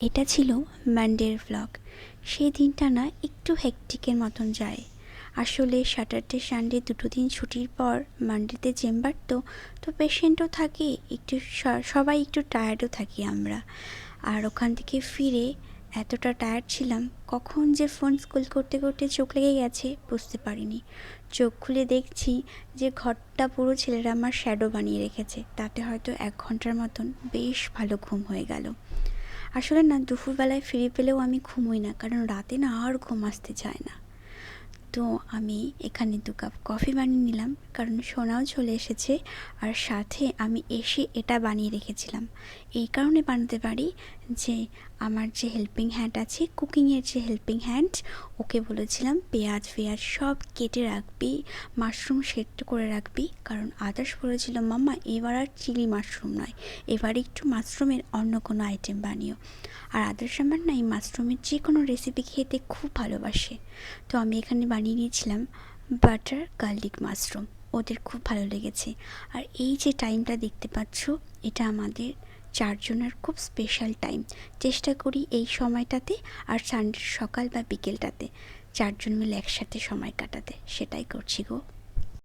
এটা ছিল মানডের ভ্লগ। সেই দিনটা না একটু হেকটিকের মতন যায়। আসলে স্যাটারডে সানডে দুটো দিন ছুটির পর মানডেতে চেম্বার তো পেশেন্টও থাকে, একটু সবাই একটু টায়ার্ডও থাকি আমরা। আর ওখান থেকে ফিরে এতটা টায়ার্ড ছিলাম, কখন যে ফোন স্ক্রল করতে করতে চোখ লেগে গেছে বুঝতে পারিনি। চোখ খুলে দেখছি যে ঘরটা পুরো ছেলেরা আমার শ্যাডো বানিয়ে রেখেছে। তাতে হয়তো 1 ঘন্টার মতন বেশ ভালো ঘুম হয়ে গেল। আসলে না, দুপুরবেলায় ফিরে পেলেও আমি ঘুমোই না, কারণ রাতে না আর ঘুম আসতে চায় না। তো আমি এখানে 2 কাপ কফি বানিয়ে নিলাম, কারণ সোনাও চলে এসেছে। আর সাথে আমি এসে এটা বানিয়ে রেখেছিলাম। এই কারণে বানাতে পারি যে আমার যে হেল্পিং হ্যান্ড আছে, কুকিংয়ের যে হেল্পিং হ্যান্ড, ওকে বলেছিলাম পেঁয়াজ সব কেটে রাখবি, মাশরুম সেদ্ধ করে রাখবি। কারণ আদার্স বলেছিল, মাম্মা এবার আর চিলি মাশরুম নয়, এবার একটু মাশরুমের অন্য কোনো আইটেম বানিও। আর আদার্স আমার না এই মাশরুমের যে কোনো রেসিপি খেতে খুব ভালোবাসে। তো আমি এখানে বানিয়ে নিয়েছিলাম বাটার গার্লিক মাশরুম, ওদের খুব ভালো লেগেছে। আর এই যে টাইমটা দেখতে পাচ্ছ, এটা আমাদের 4জনের খুব স্পেশাল টাইম। চেষ্টা করি এই সময়টাতে আর সানডের সকাল বা বিকেলটাতে 4জন মিলে একসাথে সময় কাটাতে, সেটাই করছি গো।